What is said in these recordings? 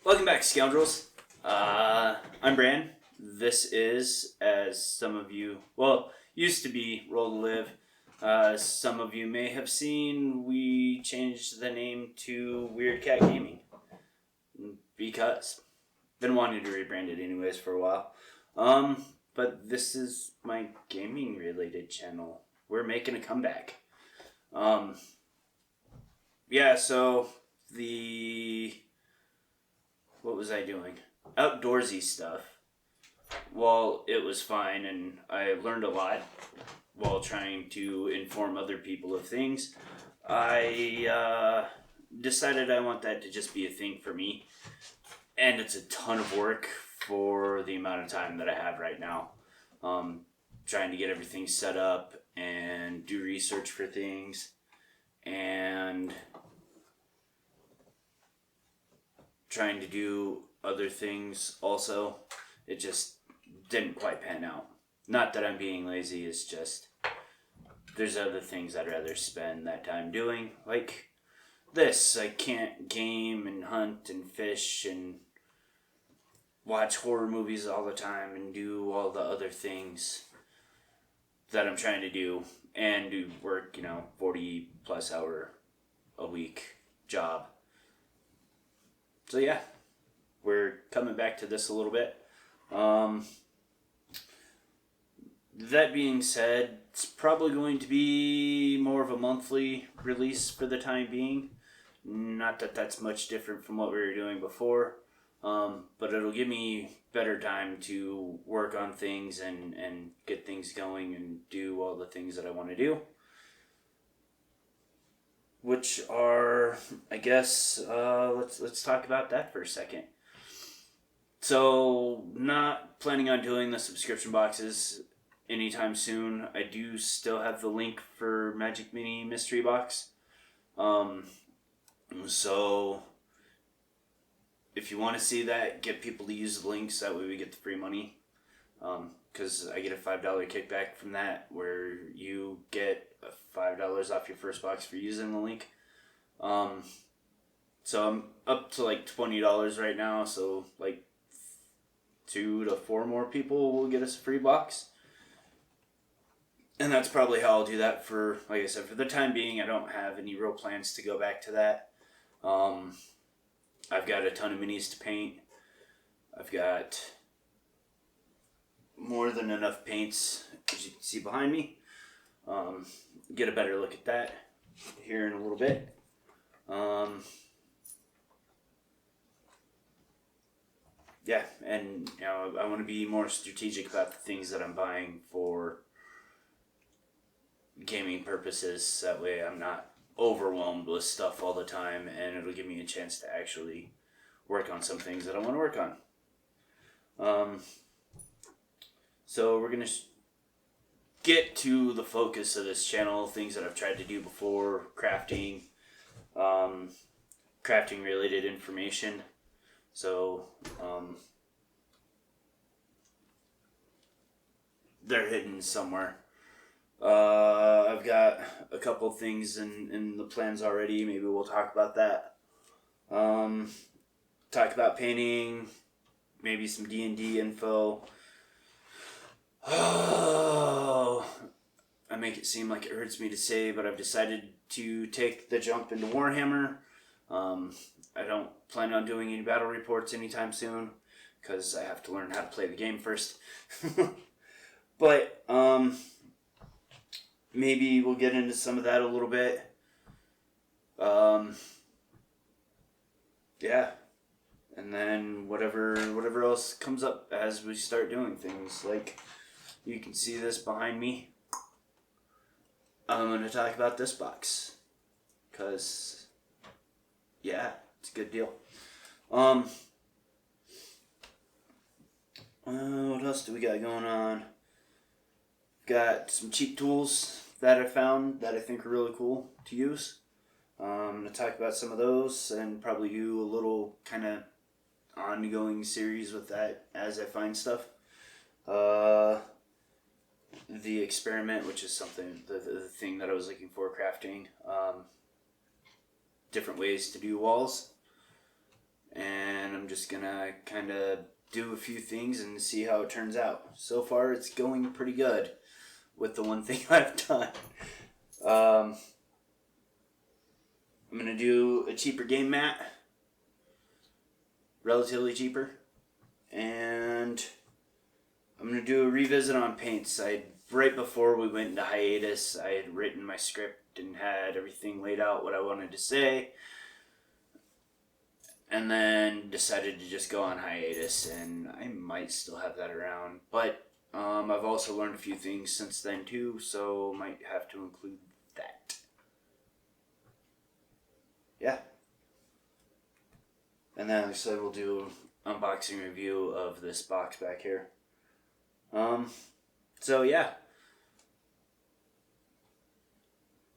Welcome back, scoundrels. I'm Bran. This is, as some of you, used to be Roll to Live. Some of you may have seen, we changed the name to Weird Cat Gaming. Because. Been wanting to rebrand it anyways for a while. But this is my gaming related channel. We're making a comeback. So what was I doing? Outdoorsy stuff. Well, it was fine, and I learned a lot while trying to inform other people of things. I decided I want that to just be a thing for me, and it's a ton of work for the amount of time that I have right now. Trying to get everything set up and do research for things, and trying to do other things also. It just didn't quite pan out. Not that I'm being lazy, it's just there's other things I'd rather spend that time doing. Like this, I can't game and hunt and fish and watch horror movies all the time and do all the other things that I'm trying to do and do work, 40 plus hour a week job. So yeah, we're coming back to this a little bit. That being said, it's probably going to be more of a monthly release for the time being. Not that that's much different from what we were doing before, but it'll give me better time to work on things and get things going and do all the things that I want to do. Which are, I guess, let's talk about that for a second. So, not planning on doing the subscription boxes anytime soon. I do still have the link for Magic Mini Mystery Box. So, if you want to see that, get people to use the links. That way we get the free money. Because I get a $5 kickback from that, where you get $5 off your first box for using the link. So I'm up to like $20 right now, so like 2 to 4 more people will get us a free box. And that's probably how I'll do that for, like I said, for the time being. I don't have any real plans to go back to that. I've got a ton of minis to paint. I've got more than enough paints, as you can see behind me. Get a better look at that here in a little bit. And I want to be more strategic about the things that I'm buying for gaming purposes. That way I'm not overwhelmed with stuff all the time, and it'll give me a chance to actually work on some things that I want to work on. So we're going to get to the focus of this channel, things that I've tried to do before, crafting related information. So they're hidden somewhere. I've got a couple things in the plans already. Maybe we'll talk about that. Talk about painting, maybe some D&D info. Oh, I make it seem like it hurts me to say, but I've decided to take the jump into Warhammer. I don't plan on doing any battle reports anytime soon, because I have to learn how to play the game first. But, maybe we'll get into some of that a little bit. And then whatever else comes up as we start doing things. Like, you can see this behind me. I'm going to talk about this box. Because, it's a good deal. What else do we got going on? Got some cheap tools that I found that I think are really cool to use. I'm going to talk about some of those and probably do a little kind of ongoing series with that as I find stuff. The experiment, which is something, the thing that I was looking for crafting. Different ways to do walls. And I'm just gonna kind of do a few things and see how it turns out. So far, it's going pretty good with the one thing I've done. I'm gonna do a cheaper game mat, relatively cheaper, and I'm gonna do a revisit on paints. Right before we went into hiatus, I had written my script and had everything laid out what I wanted to say, and then decided to just go on hiatus, and I might still have that around, but I've also learned a few things since then too, so might have to include that. Yeah. And then, like I said, we'll do an unboxing review of this box back here. So yeah.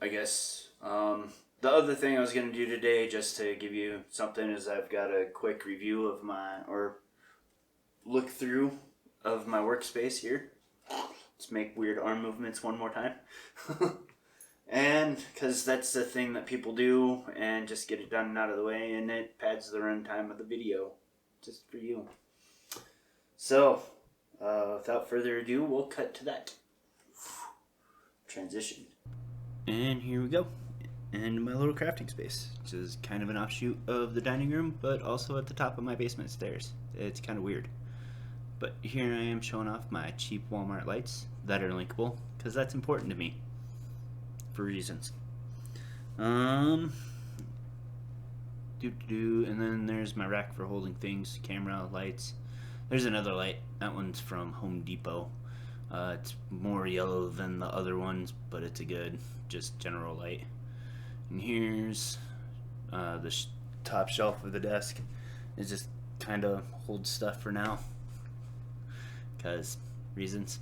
I guess, the other thing I was going to do today, just to give you something, is I've got a quick review of or look through of my workspace here. Let's make weird arm movements one more time. And, because that's the thing that people do, and just get it done and out of the way, and it pads the runtime of the video, just for you. So, without further ado, we'll cut to that. Transition. And here we go. And my little crafting space, which is kind of an offshoot of the dining room, but also at the top of my basement stairs. It's kind of weird. But here I am showing off my cheap Walmart lights that are linkable, because that's important to me. For reasons. And then there's my rack for holding things, camera, lights. There's another light. That one's from Home Depot. It's more yellow than the other ones, but it's a good, just general light. And here's the top shelf of the desk. It just kind of holds stuff for now, because reasons.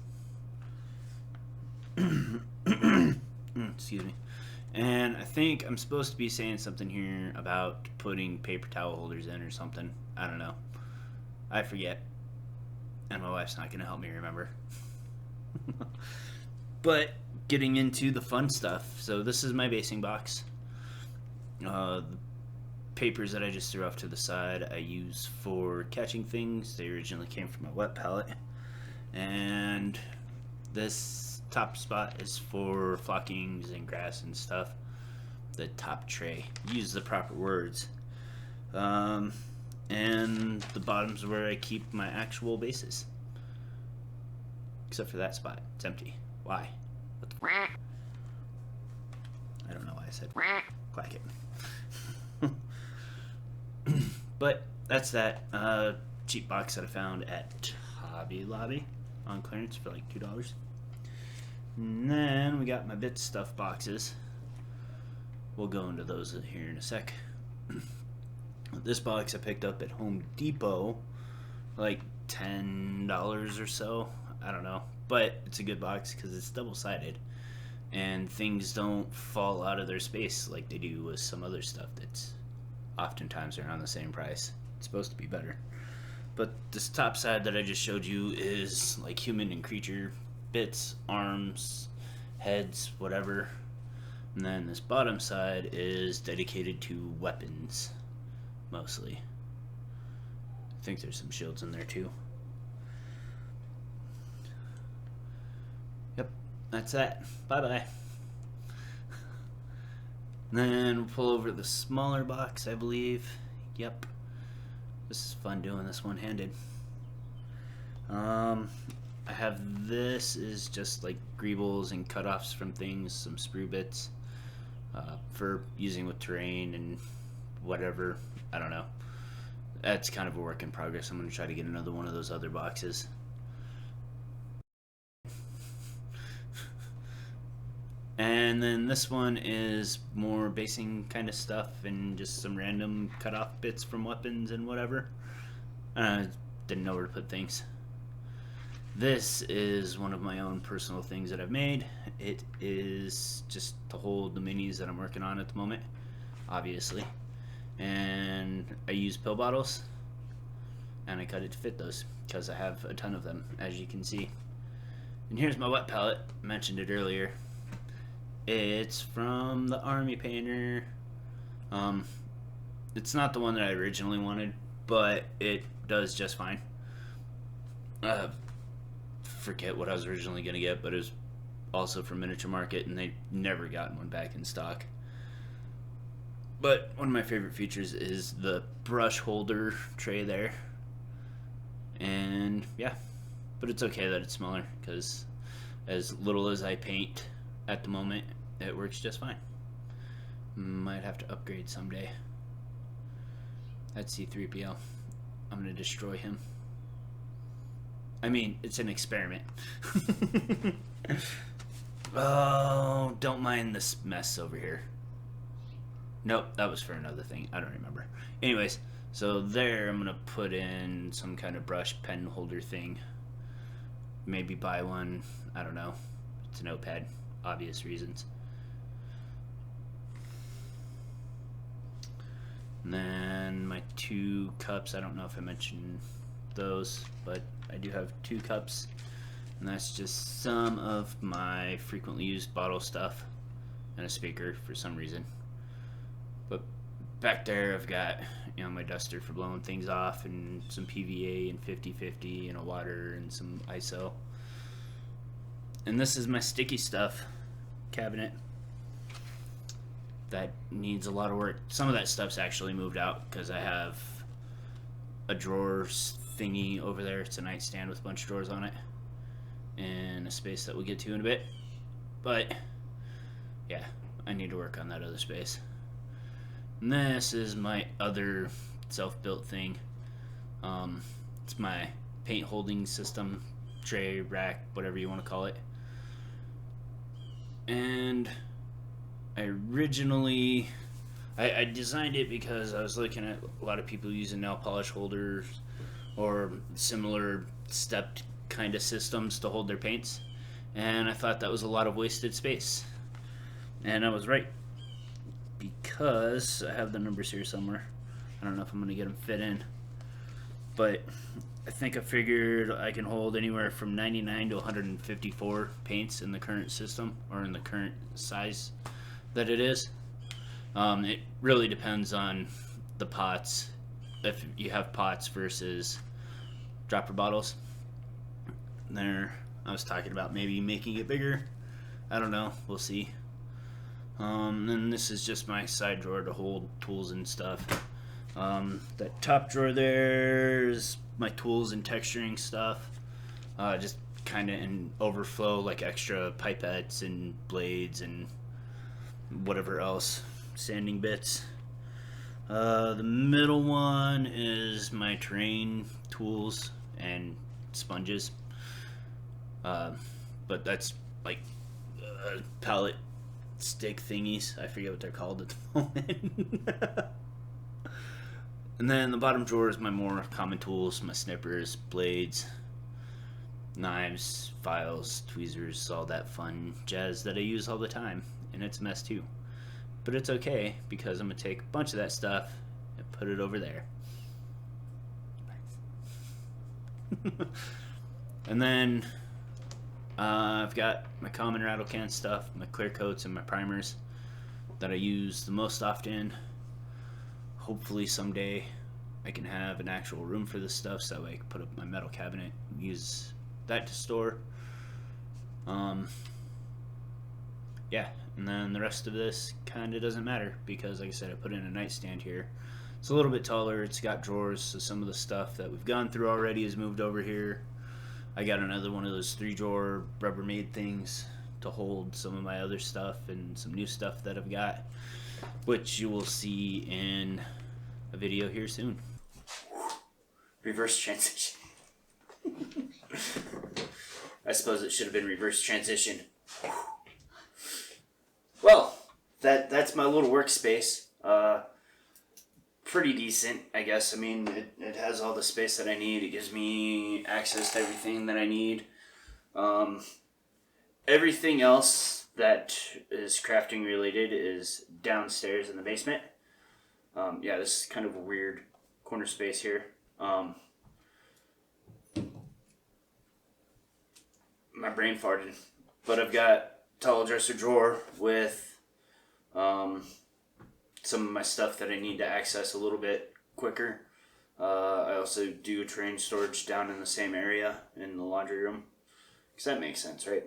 Excuse me. And I think I'm supposed to be saying something here about putting paper towel holders in or something. I don't know. I forget. And my wife's not going to help me remember. But getting into the fun stuff. So this is my basing box. The papers that I just threw off to the side I use for catching things. They originally came from my wet palette. And this top spot is for flockings and grass and stuff. The top tray. Use the proper words. And the bottom's where I keep my actual bases. Except for that spot. It's empty. Why? What the I don't know why I said quack it. But that's that cheap box that I found at Hobby Lobby on clearance for like $2. And then we got my bit stuff boxes. We'll go into those here in a sec. This box I picked up at Home Depot, like $10 or so. I don't know, but it's a good box because it's double-sided, and things don't fall out of their space like they do with some other stuff that's oftentimes around the same price. It's supposed to be better. But this top side that I just showed you is like human and creature bits, arms, heads, whatever. And then this bottom side is dedicated to weapons, mostly. I think there's some shields in there too. Yep, that's that. Bye-bye. Then we'll pull over the smaller box, I believe. Yep. This is fun doing this one-handed. I have this is just like greebles and cutoffs from things, some sprue bits for using with terrain and whatever. I don't know. That's kind of a work in progress. I'm going to try to get another one of those other boxes. And then this one is more basing kind of stuff and just some random cutoff bits from weapons and whatever. Didn't know where to put things. This is one of my own personal things that I've made. It is just to hold the minis that I'm working on at the moment, obviously. And I use pill bottles, and I cut it to fit those because I have a ton of them, as you can see. And here's my wet palette. I mentioned it earlier. It's from the Army Painter. It's not the one that I originally wanted, but it does just fine. Forget what I was originally going to get, but it was also from Miniature Market, and they never gotten one back in stock. But one of my favorite features is the brush holder tray there. And yeah, but it's okay that it's smaller, because as little as I paint at the moment, it works just fine. Might have to upgrade someday. That's C-3PO. I'm going to destroy him. I mean, it's an experiment. Oh, don't mind this mess over here. Nope, that was for another thing. I don't remember. Anyways, so there I'm going to put in some kind of brush pen holder thing. Maybe buy one. I don't know. It's a notepad. Obvious reasons. And then my 2 cups. I don't know if I mentioned those, but I do have 2 cups. And that's just some of my frequently used bottle stuff and a speaker for some reason. But back there I've got, my duster for blowing things off, and some PVA and 50/50 and a water and some ISO. And this is my sticky stuff cabinet that needs a lot of work. Some of that stuff's actually moved out because I have a drawers thingy over there. It's a nightstand with a bunch of drawers on it, and a space that we'll get to in a bit. But yeah, I need to work on that other space. And this is my other self-built thing. It's my paint holding system, tray, rack, whatever you want to call it. And I originally I designed it because I was looking at a lot of people using nail polish holders or similar stepped kind of systems to hold their paints, and I thought that was a lot of wasted space. And I was right, because I have the numbers here somewhere. I don't know if I'm gonna get them fit in, but I think I figured I can hold anywhere from 99 to 154 paints in the current system, or in the current size that it is. It really depends on the pots, if you have pots versus dropper bottles. There, I was talking about maybe making it bigger. I don't know, we'll see. And this is just my side drawer to hold tools and stuff. That top drawer there is my tools and texturing stuff. Just kind of in overflow, like extra pipettes and blades and whatever else, sanding bits. The middle one is my terrain tools and sponges. But that's like palette stick thingies. I forget what they're called at the moment. And then the bottom drawer is my more common tools, my snippers, blades, knives, files, tweezers, all that fun jazz that I use all the time. And it's a mess too. But it's okay, because I'm going to take a bunch of that stuff and put it over there. And then I've got my common rattle can stuff, my clear coats and my primers that I use the most often. Hopefully someday I can have an actual room for this stuff, so that way I can put up my metal cabinet and use that to store. Yeah, and then the rest of this kind of doesn't matter, because like I said, I put in a nightstand here. It's a little bit taller, it's got drawers, so some of the stuff that we've gone through already is moved over here. I got another one of those 3-drawer Rubbermaid things to hold some of my other stuff and some new stuff that I've got, which you will see in a video here soon. Reverse transition. I suppose it should have been reverse transition. Well, that's my little workspace. Pretty decent, I guess. I mean, it has all the space that I need. It gives me access to everything that I need. Everything else that is crafting related is downstairs in the basement. Yeah, this is kind of a weird corner space here. My brain farted. But I've got tall dresser drawer with some of my stuff that I need to access a little bit quicker. I also do train storage down in the same area in the laundry room. Because that makes sense, right?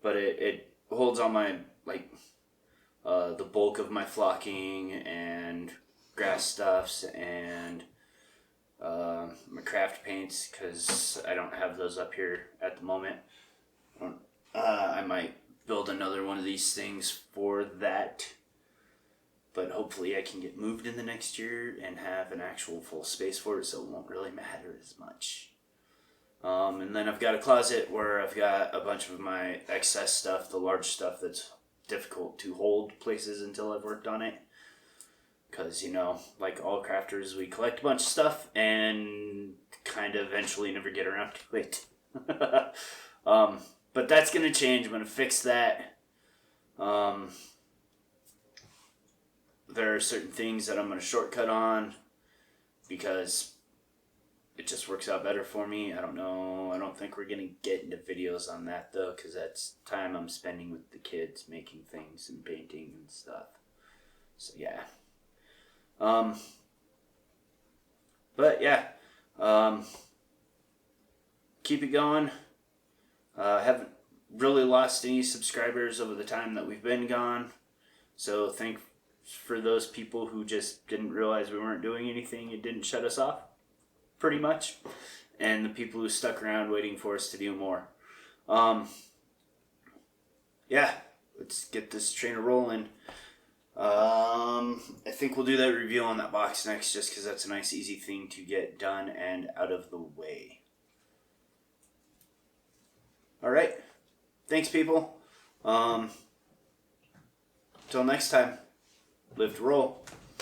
But it holds all my, like, the bulk of my flocking and grass stuffs and my craft paints, because I don't have those up here at the moment. I might build another one of these things for that. But hopefully I can get moved in the next year and have an actual full space for it, so it won't really matter as much. And then I've got a closet where I've got a bunch of my excess stuff, the large stuff that's difficult to hold places until I've worked on it. Because, like all crafters, we collect a bunch of stuff and kind of eventually never get around to it. But that's going to change. I'm going to fix that. There are certain things that I'm going to shortcut on because it just works out better for me. I don't know. I don't think we're going to get into videos on that, though, because that's time I'm spending with the kids making things and painting and stuff. So, yeah. But, yeah. Keep it going. Haven't really lost any subscribers over the time that we've been gone. So, thanks for those people who just didn't realize we weren't doing anything and didn't shut us off, pretty much, and the people who stuck around waiting for us to do more. Yeah, let's get this train rolling. I think we'll do that review on that box next, just because that's a nice easy thing to get done and out of the way. Alright, thanks people. Till next time. Live to roll.